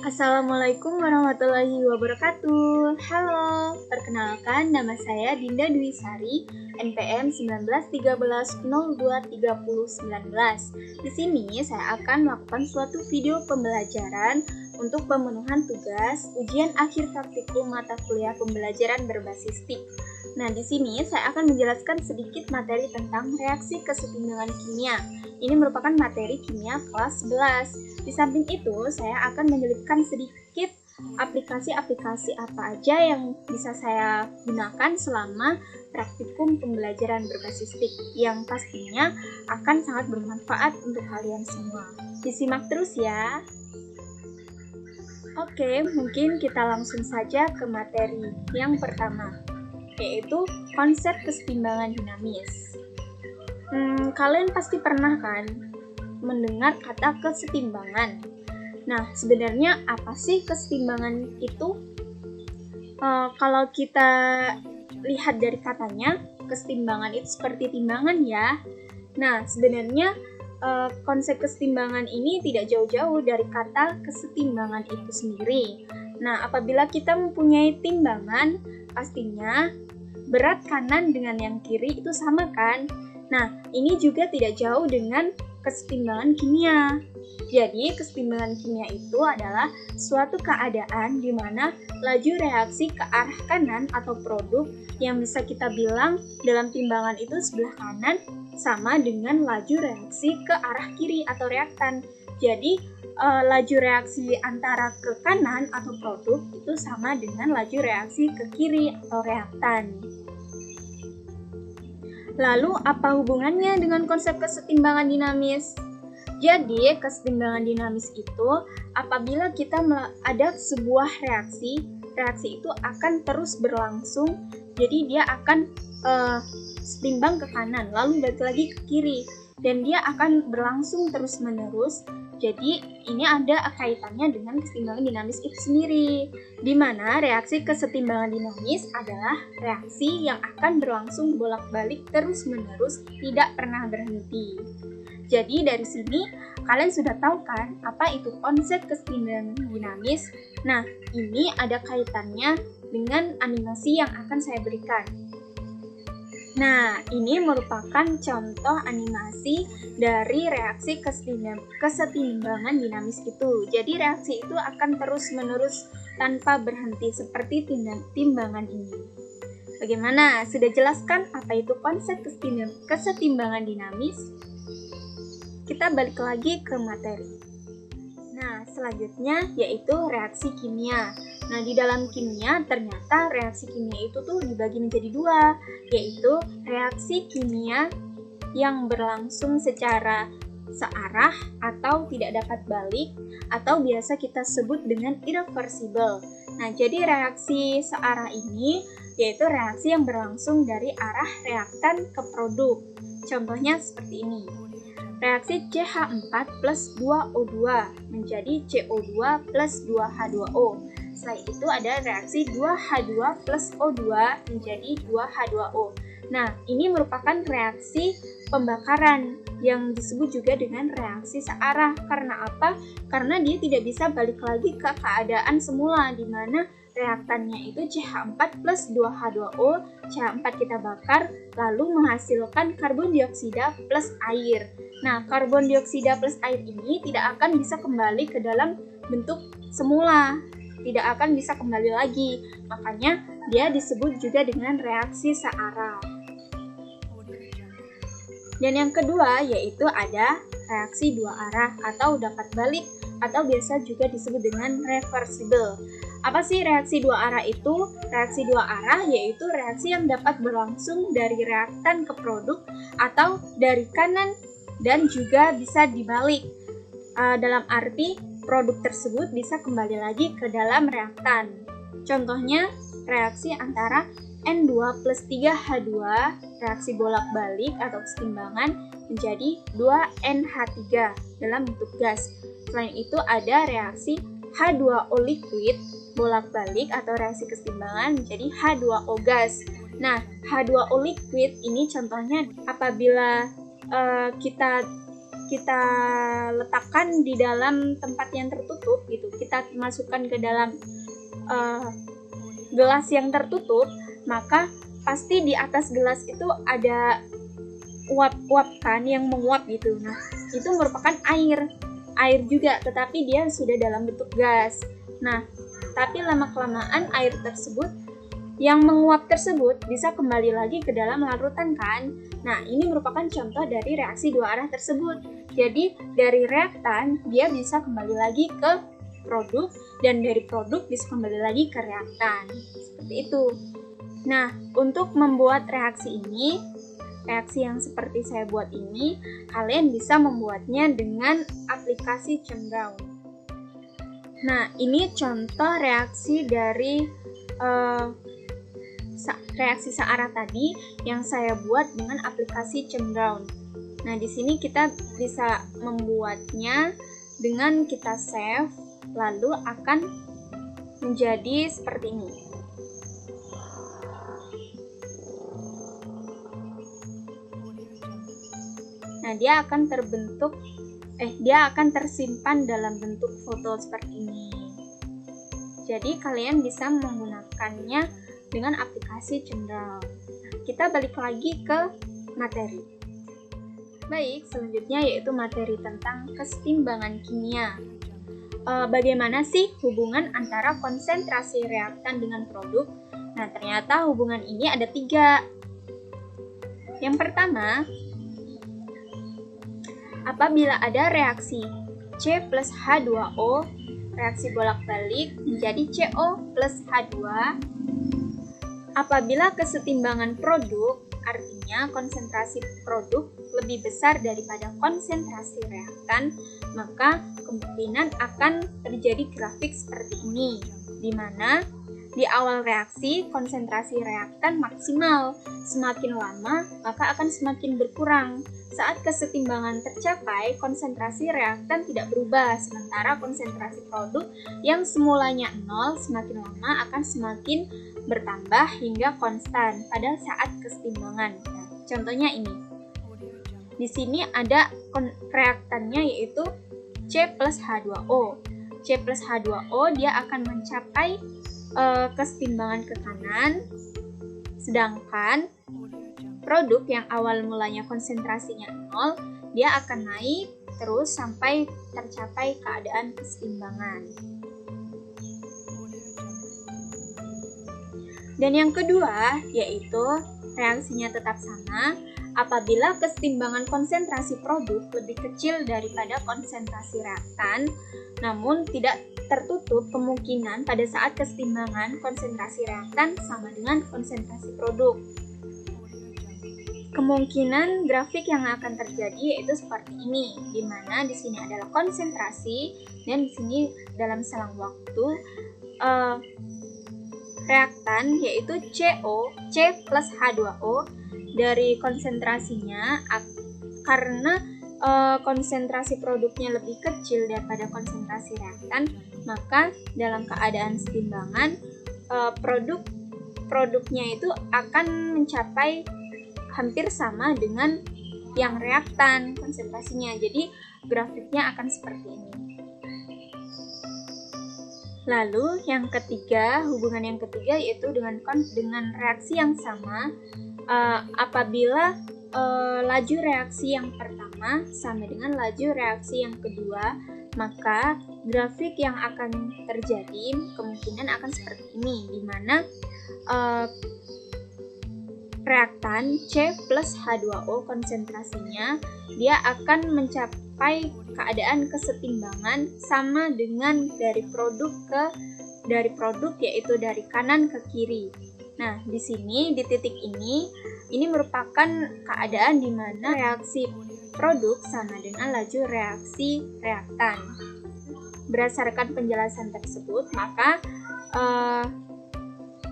Assalamualaikum warahmatullahi wabarakatuh. Halo, perkenalkan nama saya Dinda Dwi Sari, NPM 1913023019. Di sini saya akan melakukan suatu video pembelajaran untuk pemenuhan tugas ujian akhir praktikum mata kuliah pembelajaran berbasis TIK. Nah, di sini saya akan menjelaskan sedikit materi tentang reaksi kesetimbangan kimia. Ini merupakan materi kimia kelas 11. Di samping itu, saya akan menyelipkan sedikit aplikasi-aplikasi apa aja yang bisa saya gunakan selama praktikum pembelajaran berbasis TIK, yang pastinya akan sangat bermanfaat untuk kalian semua. Disimak terus ya. Oke, mungkin kita langsung saja ke materi yang pertama, yaitu konsep kesetimbangan dinamis. Kalian pasti pernah kan mendengar kata kesetimbangan. Nah, sebenarnya apa sih kesetimbangan itu? Kalau kita lihat dari katanya, kesetimbangan itu seperti timbangan ya. Nah, sebenarnya konsep kesetimbangan ini tidak jauh-jauh dari kata kesetimbangan itu sendiri. Nah, apabila kita mempunyai timbangan, pastinya berat kanan dengan yang kiri itu sama kan? Nah, ini juga tidak jauh dengan kesetimbangan kimia. Jadi, kesetimbangan kimia itu adalah suatu keadaan di mana laju reaksi ke arah kanan atau produk yang bisa kita bilang dalam timbangan itu sebelah kanan sama dengan laju reaksi ke arah kiri atau reaktan. Jadi, laju reaksi antara ke kanan atau produk itu sama dengan laju reaksi ke kiri atau reaktan. Lalu, apa hubungannya dengan konsep kesetimbangan dinamis? Jadi, kesetimbangan dinamis itu apabila kita ada sebuah reaksi itu akan terus berlangsung, jadi dia akan setimbang ke kanan, lalu balik lagi ke kiri, dan dia akan berlangsung terus-menerus. Jadi, ini ada kaitannya dengan kesetimbangan dinamis itu sendiri, di mana reaksi kesetimbangan dinamis adalah reaksi yang akan berlangsung bolak-balik terus-menerus, tidak pernah berhenti. Jadi, dari sini kalian sudah tahu kan apa itu konsep kesetimbangan dinamis? Nah, ini ada kaitannya dengan animasi yang akan saya berikan. Nah, ini merupakan contoh animasi dari reaksi kesetimbangan dinamis itu. Jadi, reaksi itu akan terus-menerus tanpa berhenti seperti timbangan ini. Bagaimana? Sudah jelaskan apa itu konsep kesetimbangan dinamis? Kita balik lagi ke materi. Nah, selanjutnya yaitu reaksi kimia. Nah, di dalam kimia ternyata reaksi kimia itu tuh dibagi menjadi dua, yaitu reaksi kimia yang berlangsung secara searah atau tidak dapat balik, atau biasa kita sebut dengan irreversible. Nah, jadi reaksi searah ini yaitu reaksi yang berlangsung dari arah reaktan ke produk. Contohnya seperti ini. Reaksi CH4 plus 2O2 menjadi CO2 plus 2H2O. Selain itu ada reaksi 2H2 plus O2 menjadi 2H2O. Nah, ini merupakan reaksi pembakaran yang disebut juga dengan reaksi searah. Karena apa? Karena dia tidak bisa balik lagi ke keadaan semula, di mana reaktannya itu CH4 plus 2H2O, CH4 kita bakar, lalu menghasilkan karbon dioksida plus air. Nah, karbon dioksida plus air ini tidak akan bisa kembali ke dalam bentuk semula, tidak akan bisa kembali lagi. Makanya dia disebut juga dengan reaksi searah. Dan yang kedua yaitu ada reaksi dua arah atau dapat balik, atau biasa juga disebut dengan reversible. Apa sih reaksi dua arah itu? Reaksi dua arah yaitu reaksi yang dapat berlangsung dari reaktan ke produk atau dari kanan dan juga bisa dibalik. Dalam arti produk tersebut bisa kembali lagi ke dalam reaktan. Contohnya reaksi antara N2 plus 3H2, reaksi bolak-balik atau kesetimbangan menjadi 2NH3 dalam bentuk gas. Selain itu ada reaksi H2O liquid bolak-balik atau reaksi kesetimbangan menjadi H2O gas. Nah, H2O liquid ini contohnya apabila kita kita letakkan di dalam tempat yang tertutup gitu, kita masukkan ke dalam gelas yang tertutup, maka pasti di atas gelas itu ada uap-uap kan yang menguap gitu. Nah, itu merupakan air juga, tetapi dia sudah dalam bentuk gas. Nah, tapi lama-kelamaan air tersebut yang menguap tersebut bisa kembali lagi ke dalam larutan kan. Nah, ini merupakan contoh dari reaksi dua arah tersebut. Jadi, dari reaktan dia bisa kembali lagi ke produk, dan dari produk bisa kembali lagi ke reaktan. Seperti itu. Nah, untuk membuat reaksi ini, reaksi yang seperti saya buat ini, kalian bisa membuatnya dengan aplikasi Chemround. Nah, ini contoh reaksi dari reaksi searah tadi yang saya buat dengan aplikasi Chemround. Nah, di sini kita bisa membuatnya dengan kita save, lalu akan menjadi seperti ini. Nah, dia akan tersimpan dalam bentuk foto seperti ini. Jadi kalian bisa menggunakannya dengan aplikasi Chemround. Nah, kita balik lagi ke materi. Baik, selanjutnya yaitu materi tentang kesetimbangan kimia. Bagaimana sih hubungan antara konsentrasi reaktan dengan produk? Nah, ternyata hubungan ini ada 3. Yang pertama, apabila ada reaksi C plus H2O, reaksi bolak-balik menjadi CO plus H2. Apabila kesetimbangan produk, artinya konsentrasi produk lebih besar daripada konsentrasi reaktan, maka kemungkinan akan terjadi grafik seperti ini, di mana di awal reaksi konsentrasi reaktan maksimal, semakin lama maka akan semakin berkurang. Saat kesetimbangan tercapai, konsentrasi reaktan tidak berubah, sementara konsentrasi produk yang semulanya 0 semakin lama akan semakin bertambah hingga konstan pada saat kesetimbangan. Nah, contohnya ini. Di sini ada reaktannya yaitu C plus H2O. C plus H2O dia akan mencapai kesetimbangan ke kanan, sedangkan produk yang awal mulanya konsentrasinya 0, dia akan naik terus sampai tercapai keadaan kesetimbangan. Dan yang kedua, yaitu reaksinya tetap sama apabila kesetimbangan konsentrasi produk lebih kecil daripada konsentrasi reaktan, namun tidak tertutup kemungkinan pada saat kesetimbangan konsentrasi reaktan sama dengan konsentrasi produk. Kemungkinan grafik yang akan terjadi yaitu seperti ini, di mana di sini adalah konsentrasi dan di sini dalam selang waktu reaktan yaitu C plus H2O dari konsentrasinya karena konsentrasi produknya lebih kecil daripada konsentrasi reaktan, maka dalam keadaan setimbangan produknya itu akan mencapai hampir sama dengan yang reaktan konsentrasinya. Jadi grafiknya akan seperti ini. Lalu yang ketiga, hubungan yang ketiga yaitu dengan reaksi yang sama apabila laju reaksi yang pertama sama dengan laju reaksi yang kedua, maka grafik yang akan terjadi kemungkinan akan seperti ini, di mana reaktan C plus H2O konsentrasinya dia akan mencapai keadaan kesetimbangan sama dengan dari produk yaitu dari kanan ke kiri. Nah, di sini di titik ini merupakan keadaan di mana reaksi produk sama dengan laju reaksi reaktan. Berdasarkan penjelasan tersebut, maka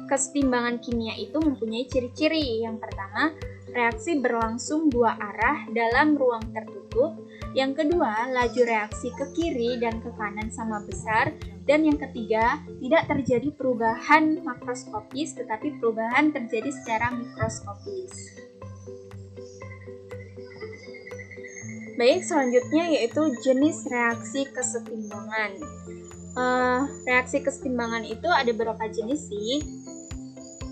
kesetimbangan kimia itu mempunyai ciri-ciri. Yang pertama, reaksi berlangsung dua arah dalam ruang tertutup. Yang kedua, laju reaksi ke kiri dan ke kanan sama besar. Dan yang ketiga, tidak terjadi perubahan makroskopis, tetapi perubahan terjadi secara mikroskopis. Baik, selanjutnya yaitu jenis reaksi kesetimbangan. Reaksi kesetimbangan itu ada beberapa jenis sih.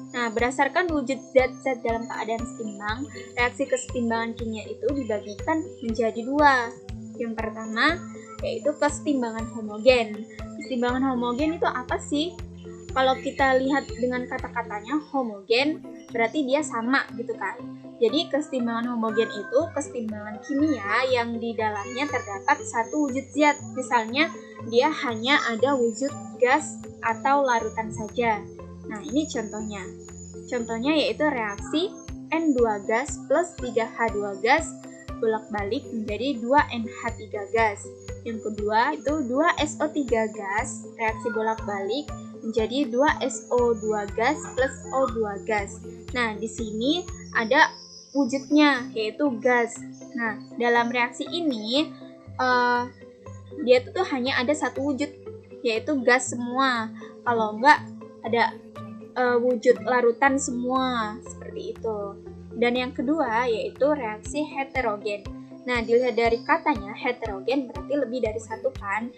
Nah, berdasarkan wujud zat-zat dalam keadaan setimbang, reaksi kesetimbangan kimia itu dibagikan menjadi dua. Yang pertama yaitu kesetimbangan homogen. Kesetimbangan homogen itu apa sih? Kalau kita lihat dengan kata-katanya homogen, berarti dia sama gitu kan. Jadi kesetimbangan homogen itu kesetimbangan kimia yang di dalamnya terdapat satu wujud zat. Misalnya dia hanya ada wujud gas atau larutan saja. Nah, ini contohnya. Contohnya yaitu reaksi N2 gas plus 3H2 gas bolak-balik menjadi 2NH3 gas. Yang kedua itu 2SO3 gas reaksi bolak-balik menjadi 2SO2 gas plus O2 gas. Nah, di sini ada wujudnya yaitu gas. Nah, dalam reaksi ini dia tuh hanya ada satu wujud yaitu gas semua. Kalau enggak ada wujud larutan semua seperti itu. Dan yang kedua yaitu reaksi heterogen. Nah, dilihat dari katanya heterogen berarti lebih dari satu kan.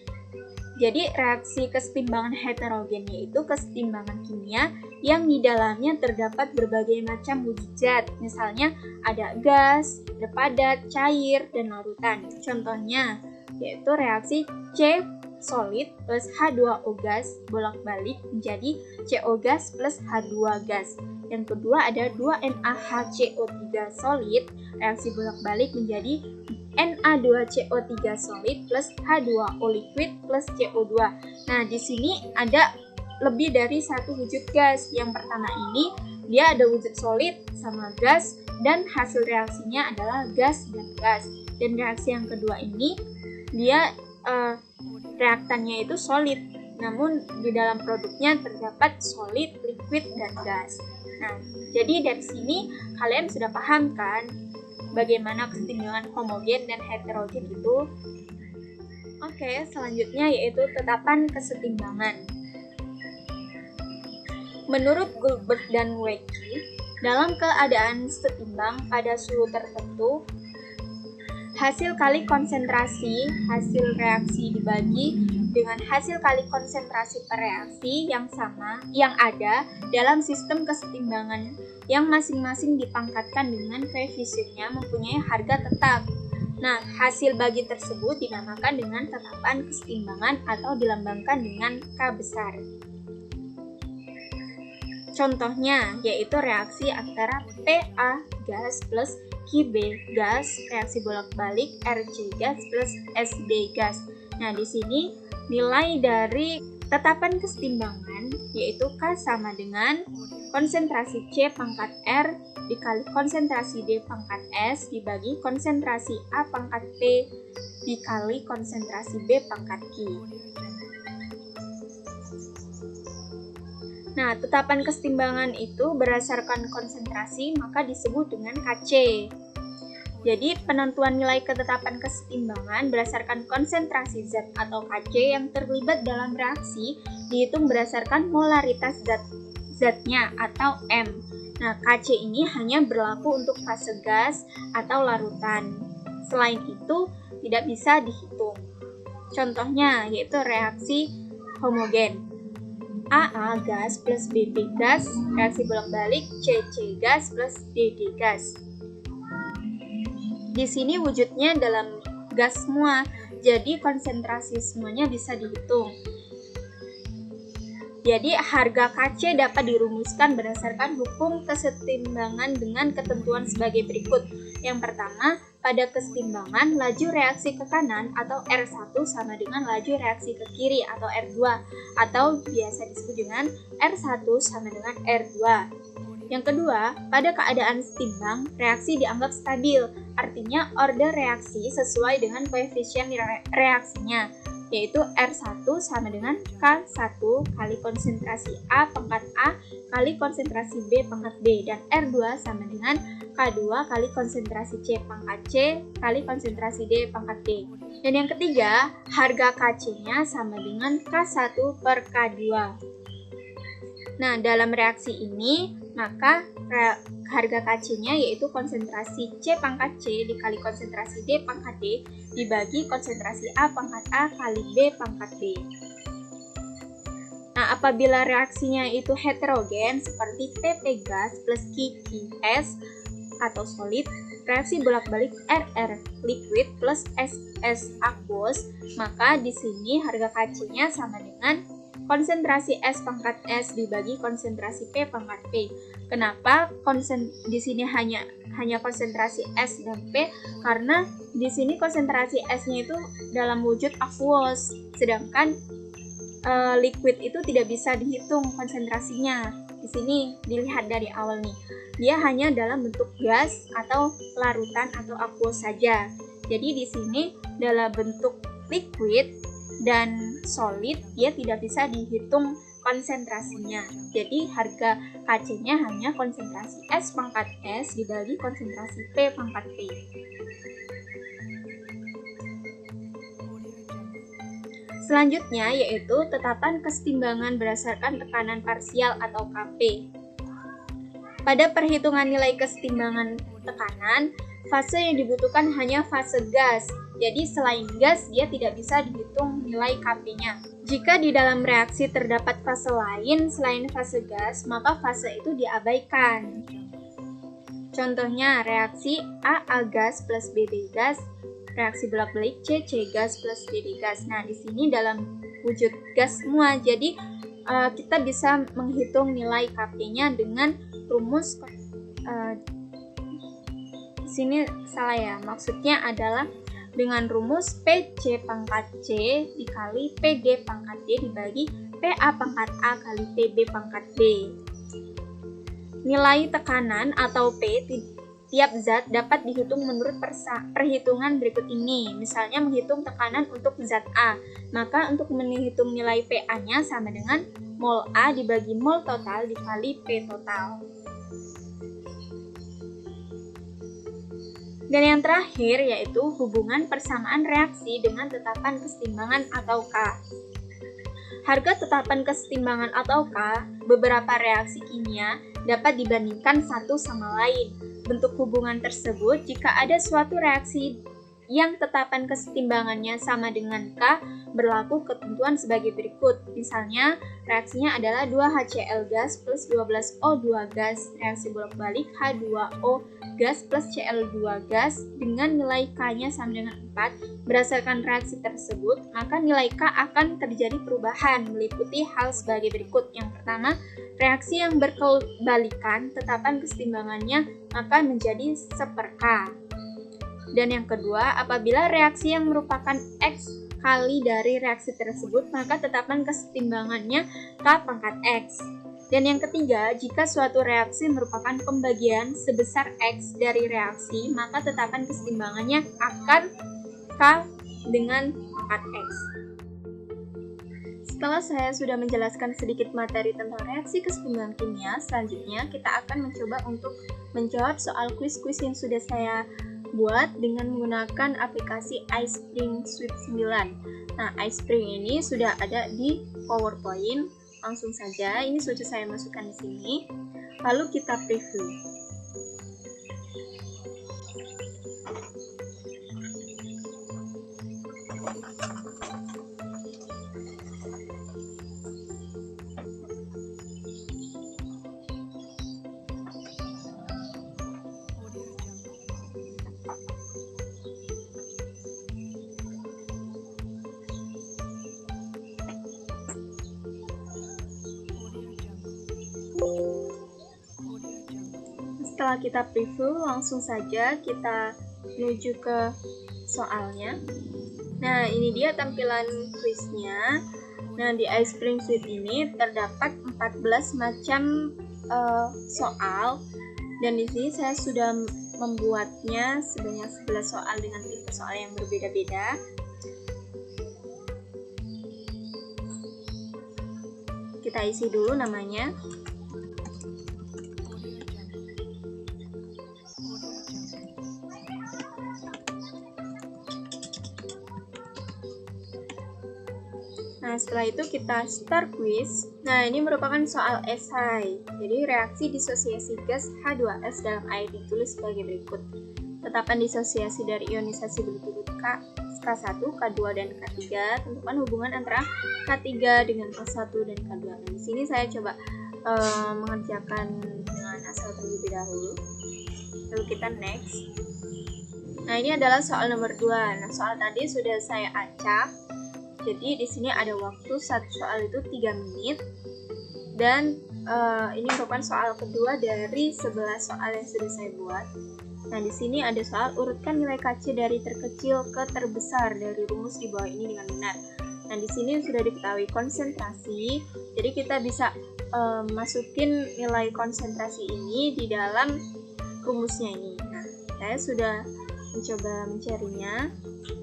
Jadi reaksi kesetimbangan heterogen yaitu kesetimbangan kimia yang di dalamnya terdapat berbagai macam wujud zat. Misalnya ada gas, ada padat, cair, dan larutan. Contohnya yaitu reaksi C solid plus H2O gas bolak-balik menjadi CO gas plus H2 gas. Yang kedua ada 2NaHCO3 solid reaksi bolak-balik menjadi Na2CO3 solid plus H2O liquid plus CO2. Nah, di sini ada lebih dari satu wujud gas. Yang pertama ini dia ada wujud solid sama gas dan hasil reaksinya adalah gas dan gas. Dan reaksi yang kedua ini dia reaktannya itu solid, namun di dalam produknya terdapat solid, liquid, dan gas. Nah, jadi dari sini kalian sudah paham kan bagaimana kesetimbangan homogen dan heterogen itu? Oke, selanjutnya yaitu tetapan kesetimbangan. Menurut Goldberg dan Wecki, dalam keadaan setimbang pada suhu tertentu, hasil kali konsentrasi hasil reaksi dibagi dengan hasil kali konsentrasi per reaksi yang sama yang ada dalam sistem kesetimbangan yang masing-masing dipangkatkan dengan koefisiennya mempunyai harga tetap. Nah, hasil bagi tersebut dinamakan dengan tetapan kesetimbangan atau dilambangkan dengan K besar. Contohnya yaitu reaksi antara Pa gas plus Qb gas reaksi bolak-balik Rc gas plus Sb gas. Nah, di sini nilai dari tetapan kesetimbangan yaitu K sama dengan konsentrasi C pangkat R dikali konsentrasi D pangkat S dibagi konsentrasi A pangkat P dikali konsentrasi B pangkat Q. Nah, tetapan kesetimbangan itu berdasarkan konsentrasi maka disebut dengan Kc. Jadi, penentuan nilai ketetapan kesetimbangan berdasarkan konsentrasi zat atau Kc yang terlibat dalam reaksi dihitung berdasarkan molaritas zatnya atau M. Nah, Kc ini hanya berlaku untuk fase gas atau larutan. Selain itu, tidak bisa dihitung. Contohnya yaitu reaksi homogen. AA gas plus BB gas, reaksi bolak-balik CC gas plus DD gas. Di sini wujudnya dalam gas semua, jadi konsentrasi semuanya bisa dihitung. Jadi harga Kc dapat dirumuskan berdasarkan hukum kesetimbangan dengan ketentuan sebagai berikut. Yang pertama, pada kesetimbangan laju reaksi ke kanan atau R1 sama dengan laju reaksi ke kiri atau R2 atau biasa disebut dengan R1 sama dengan R2. Yang kedua, pada keadaan setimbang, reaksi dianggap stabil, artinya order reaksi sesuai dengan koefisien reaksinya, yaitu R1 sama dengan K1 kali konsentrasi A pangkat A kali konsentrasi B pangkat B, dan R2 sama dengan K2 kali konsentrasi C pangkat C kali konsentrasi D pangkat D. Dan yang ketiga, harga Kc-nya sama dengan K1 per K2. Nah, dalam reaksi ini, maka harga KC-nya yaitu konsentrasi C pangkat C dikali konsentrasi D pangkat D dibagi konsentrasi A pangkat A kali B pangkat B. Nah, apabila reaksinya itu heterogen seperti PP gas plus QQS atau solid, reaksi bolak-balik RR liquid plus SS aqueous, maka di sini harga KC-nya sama dengan konsentrasi S pangkat S dibagi konsentrasi P pangkat P. Kenapa di sini hanya konsentrasi S dan P? Karena di sini konsentrasi S-nya itu dalam wujud aqueous, sedangkan liquid itu tidak bisa dihitung konsentrasinya. Di sini dilihat dari awal nih, dia hanya dalam bentuk gas atau larutan atau aqueous saja. Jadi di sini dalam bentuk liquid dan solid dia tidak bisa dihitung konsentrasinya. Jadi harga KC-nya hanya konsentrasi S pangkat S dibagi konsentrasi P pangkat P. Selanjutnya yaitu tetapan kesetimbangan berdasarkan tekanan parsial atau Kp. Pada perhitungan nilai kesetimbangan tekanan, fase yang dibutuhkan hanya fase gas. Jadi selain gas dia tidak bisa dihitung nilai Kp-nya. Jika di dalam reaksi terdapat fase lain selain fase gas, maka fase itu diabaikan. Contohnya reaksi AA gas plus BB gas, reaksi bolak-balik CC gas plus DD gas. Nah, di sini dalam wujud gas semua. Jadi kita bisa menghitung nilai Kp-nya dengan rumus sini salah ya. Maksudnya adalah dengan rumus PC pangkat C dikali PD pangkat D dibagi PA pangkat A kali PB pangkat B. Nilai tekanan atau P tiap zat dapat dihitung menurut perhitungan berikut ini. Misalnya menghitung tekanan untuk zat A, maka untuk menghitung nilai PA-nya sama dengan mol A dibagi mol total dikali P total. Dan yang terakhir yaitu hubungan persamaan reaksi dengan tetapan kesetimbangan atau K. Harga tetapan kesetimbangan atau K, beberapa reaksi kimia dapat dibandingkan satu sama lain. Bentuk hubungan tersebut jika ada suatu reaksi yang tetapan kesetimbangannya sama dengan K, berlaku ketentuan sebagai berikut. Misalnya, reaksinya adalah 2HCl gas plus 12O2 gas, reaksi bolak-balik H2O gas plus Cl2 gas dengan nilai K-nya sama dengan 4. Berdasarkan reaksi tersebut, maka nilai K akan terjadi perubahan meliputi hal sebagai berikut. Yang pertama, reaksi yang berkebalikan tetapan kesetimbangannya akan menjadi 1/K. Dan yang kedua, apabila reaksi yang merupakan X kali dari reaksi tersebut, maka tetapan kesetimbangannya K pangkat X. Dan yang ketiga, jika suatu reaksi merupakan pembagian sebesar X dari reaksi, maka tetapan kesetimbangannya akan K dengan pangkat X. Setelah saya sudah menjelaskan sedikit materi tentang reaksi kesetimbangan kimia, selanjutnya kita akan mencoba untuk menjawab soal kuis-kuis yang sudah saya buat dengan menggunakan aplikasi iSpring Suite 9. Nah, iSpring ini sudah ada di PowerPoint. Langsung saja, ini sudah saya masukkan di sini. Lalu kita preview. Setelah kita preview, langsung saja kita menuju ke soalnya. Nah, ini dia tampilan kuisnya. Nah, di iSpring Suite ini terdapat 14 macam soal, dan di sini saya sudah membuatnya sebanyak 11 soal dengan tipe soal yang berbeda-beda. Kita isi dulu namanya. Nah, setelah itu kita start quiz. Nah, ini merupakan soal esai. Jadi, reaksi disosiasi gas H2S dalam air ditulis sebagai berikut. Tetapan disosiasi dari ionisasi berturut K1, K2, dan K3. Tentukan hubungan antara K3 dengan K1 dan K2. Nah, di sini saya coba mengerjakan dengan asal terlebih dahulu. Lalu kita next. Nah, ini adalah soal nomor 2. Nah, soal tadi sudah saya acak. Jadi di sini ada waktu satu soal itu 3 menit. Dan ini merupakan soal kedua dari 11 soal yang sudah saya buat. Nah, di sini ada soal urutkan nilai KC dari terkecil ke terbesar dari rumus di bawah ini dengan benar. Nah, di sini sudah diketahui konsentrasi. Jadi kita bisa masukin nilai konsentrasi ini di dalam rumusnya ini. Nah, saya sudah mencoba mencarinya.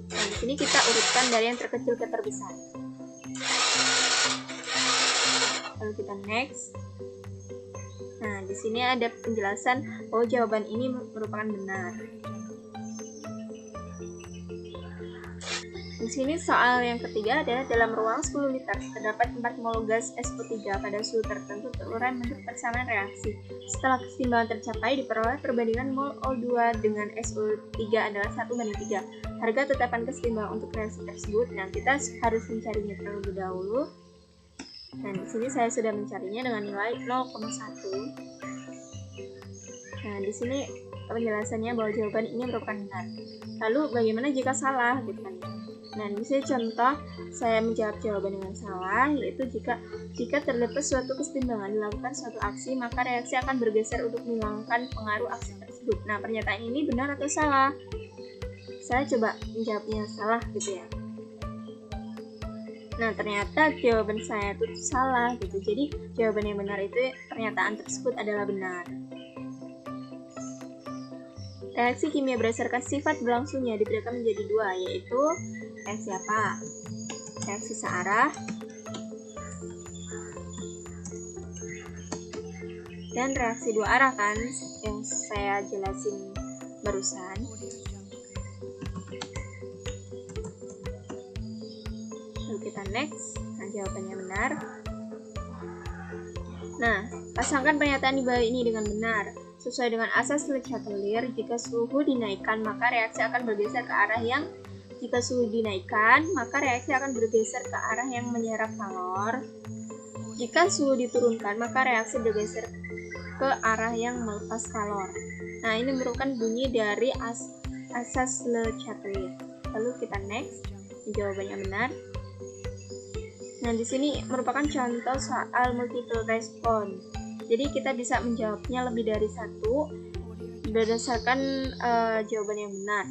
Nah, di sini kita urutkan dari yang terkecil ke terbesar. Lalu kita next. Nah, di sini ada penjelasan bahwa jawaban ini merupakan benar. Di sini soal yang ketiga adalah dalam ruang 10 liter terdapat 4 mol gas SO3 pada suhu tertentu terurai menurut persamaan reaksi. Setelah keseimbangan tercapai diperoleh perbandingan mol O2 dengan SO3 adalah 1:3. Harga tetapan keseimbangan untuk reaksi tersebut. Nah, kita harus mencarinya terlebih dahulu. Nah, di sini saya sudah mencarinya dengan nilai 0,1. Nah, di sini penjelasannya bahwa jawaban ini merupakan benar. Lalu bagaimana jika salah, gitu kan? Nah, di sini contoh saya menjawab jawaban dengan salah, yaitu jika terdapat suatu keseimbangan dilakukan suatu aksi, maka reaksi akan bergeser untuk menghilangkan pengaruh aksi tersebut. Nah, pernyataan ini benar atau salah? Saya coba menjawabnya salah, gitu ya. Nah, ternyata jawaban saya itu salah, gitu. Jadi jawaban yang benar itu pernyataan tersebut adalah benar. Reaksi kimia berdasarkan sifat berlangsungnya dibedakan menjadi 2, yaitu reaksi apa? Reaksi searah dan reaksi dua arah, kan yang saya jelasin barusan. Lalu kita next. Nah, jawabannya benar. Nah, pasangkan pernyataan di bawah ini dengan benar. Sesuai dengan asas Le Chatelier, jika suhu dinaikkan maka reaksi akan bergeser ke arah yang menyerap kalor. Jika suhu diturunkan maka reaksi bergeser ke arah yang melepas kalor. Nah, ini merupakan bunyi dari asas Le Chatelier. Lalu kita next. Jawabannya benar. Nah, di sini merupakan contoh soal multiple response. Jadi kita bisa menjawabnya lebih dari satu berdasarkan jawaban yang benar.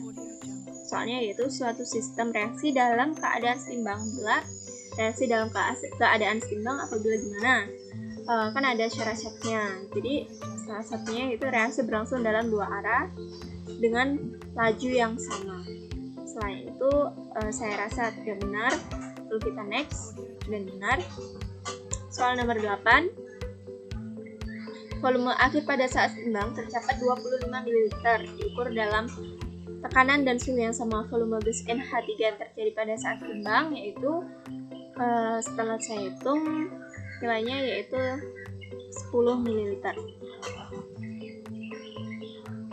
Soalnya yaitu suatu sistem reaksi dalam keadaan seimbang bila reaksi dalam keadaan seimbang apabila gimana? Kan ada syarat-syaratnya. Jadi salah satunya itu reaksi berlangsung dalam dua arah dengan laju yang sama. Selain itu saya rasa tidak benar. Lalu kita next. Dan benar. Soal nomor 8. Volume akhir pada saat seimbang tercapai 25 ml diukur dalam tekanan dan suhu yang sama. Volume gas NH3 yang terjadi pada saat seimbang yaitu setelah saya hitung nilainya yaitu 10 ml.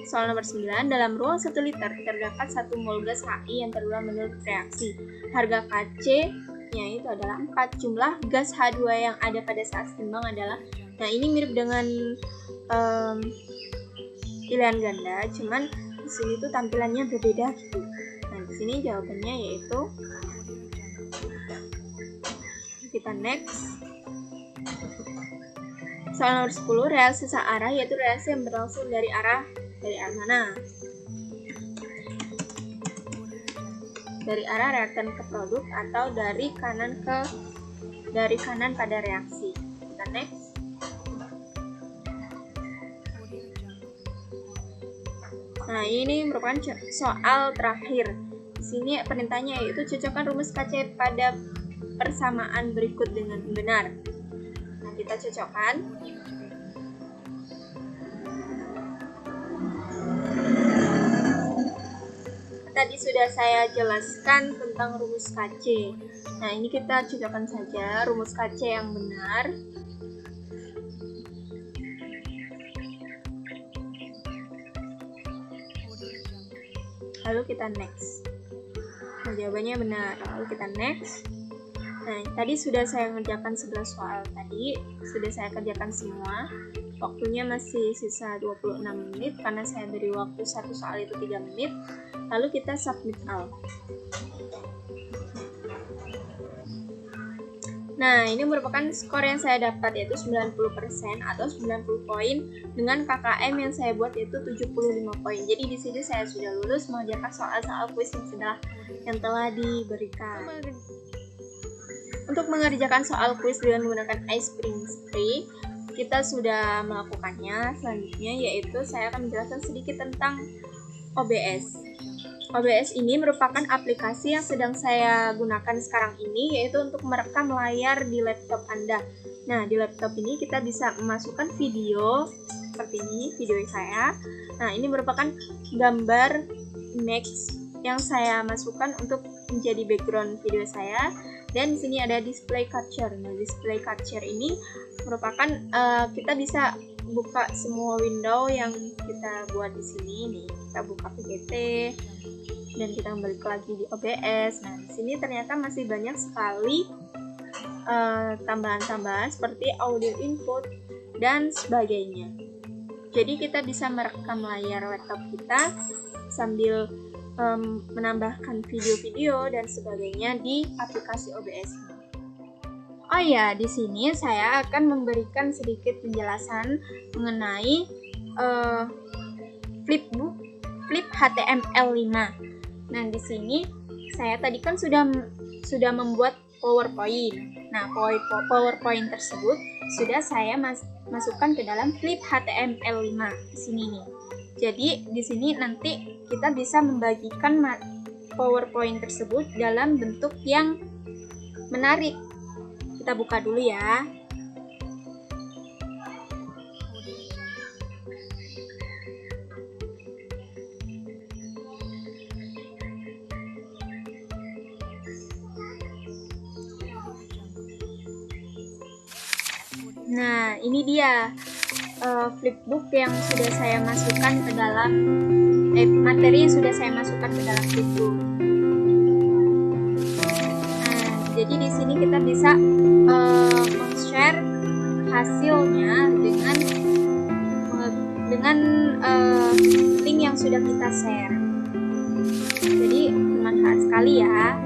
Soal nomor 9, dalam ruang 1 liter terdapat 1 mol gas HI yang terulang menurut reaksi. Harga KC-nya itu adalah 4. Jumlah gas H2 yang ada pada saat seimbang adalah. Nah, ini mirip dengan pilihan ganda, cuman di sini tuh tampilannya berbeda gitu. Nah, di sini jawabannya yaitu kita next. Soal nomor 10, reaksi searah yaitu reaksi yang berlangsung dari arah mana? Dari arah reaktan ke produk atau dari kanan pada reaksi. Kita next. Nah, ini merupakan soal terakhir. Di sini perintahnya yaitu cocokkan rumus KC pada persamaan berikut dengan benar. Nah, kita cocokkan. tadi sudah saya jelaskan tentang rumus KC. Nah, ini kita cocokkan saja rumus KC yang benar. Lalu kita next. Nah, jawabannya benar. Lalu kita next. Nah, tadi sudah saya ngerjakan 11 soal tadi, sudah saya kerjakan semua. Waktunya masih sisa 26 menit karena saya beri waktu satu soal itu 3 menit. Lalu kita submit all. Nah, ini merupakan skor yang saya dapat, yaitu 90% atau 90 poin dengan KKM yang saya buat yaitu 75 poin. Jadi di sini saya sudah lulus mengerjakan soal-soal kuis yang telah diberikan. Untuk mengerjakan soal kuis dengan menggunakan iSpring Spray, kita sudah melakukannya. Selanjutnya yaitu saya akan menjelaskan sedikit tentang OBS. OBS ini merupakan aplikasi yang sedang saya gunakan sekarang ini, yaitu untuk merekam layar di laptop Anda. Nah, di laptop ini kita bisa memasukkan video seperti ini, video saya. Nah, ini merupakan gambar image yang saya masukkan untuk menjadi background video saya. Dan di sini ada display capture. Nah, display capture ini merupakan kita bisa buka semua window yang kita buat di sini nih. Kita buka PPT dan kita kembali lagi di OBS. Nah, di sini ternyata masih banyak sekali tambahan-tambahan seperti audio input dan sebagainya. Jadi kita bisa merekam layar laptop kita sambil menambahkan video-video dan sebagainya di aplikasi OBS. Oh ya, di sini saya akan memberikan sedikit penjelasan mengenai Flipbook Flip HTML5. Nah, di sini saya tadi kan sudah membuat PowerPoint. Nah, PowerPoint tersebut sudah saya masukkan ke dalam Flip HTML5 di sini nih. Jadi di sini nanti kita bisa membagikan PowerPoint tersebut dalam bentuk yang menarik. Kita buka dulu ya. Nah, ini dia Flipbook yang sudah saya masukkan ke dalam materi yang sudah saya masukkan ke dalam Flipbook. Nah, jadi di sini kita bisa share hasilnya dengan link yang sudah kita share. Jadi bermanfaat sekali ya.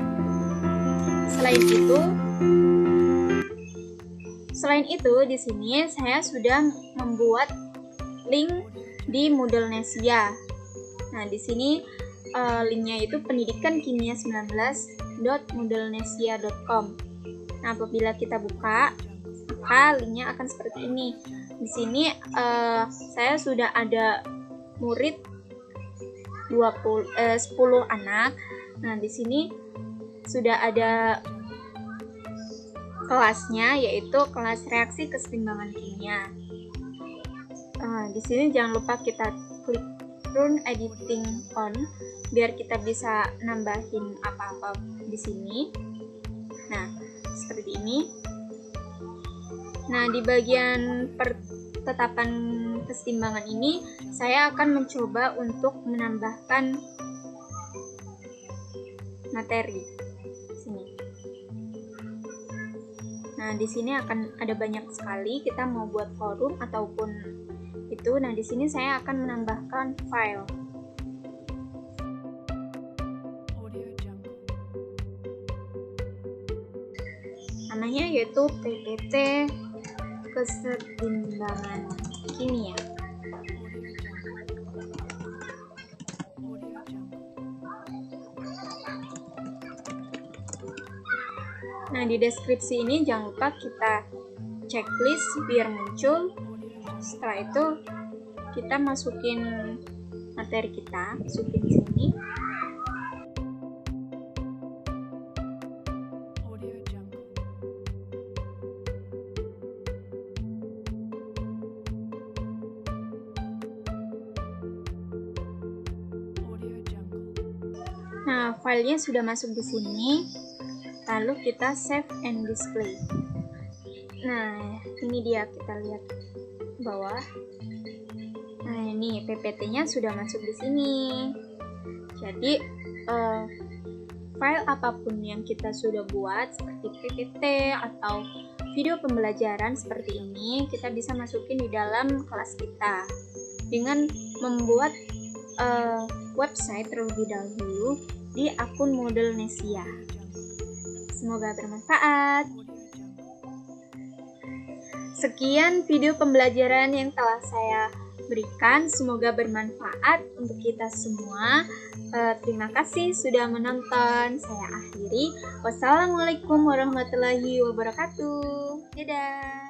Selain itu, di sini saya sudah membuat link di Moodlenesia. Nah, di sini linknya itu pendidikan-kimia19.moodlenesia.com. Nah, apabila kita buka, maka linknya akan seperti ini. Di sini saya sudah ada murid 10 anak. Nah, di sini sudah ada kelasnya, yaitu kelas reaksi kesetimbangan kimia. Di sini jangan lupa kita klik run editing on biar kita bisa nambahin apa-apa di sini. Nah, seperti ini. Nah, di bagian pertetapan kesetimbangan ini saya akan mencoba untuk menambahkan materi. Nah, di sini akan ada banyak sekali kita mau buat forum ataupun itu. Nah, di sini saya akan menambahkan file. Namanya yaitu PPT kesetimbangan kimia. Nah, di deskripsi ini jangan lupa kita checklist biar muncul. Setelah itu kita masukin materi kita, masukin di sini. Nah, filenya sudah masuk di sini. Lalu kita save and display. Nah, ini dia, kita lihat bawah. Nah, ini PPT-nya sudah masuk di sini. Jadi, file apapun yang kita sudah buat seperti PPT atau video pembelajaran seperti ini, kita bisa masukin di dalam kelas kita dengan membuat website terlebih dahulu di akun Moodlenesia. Semoga bermanfaat. Sekian video pembelajaran yang telah saya berikan, semoga bermanfaat untuk kita semua. Terima kasih sudah menonton. Saya akhiri. Wassalamualaikum warahmatullahi wabarakatuh. Dadah.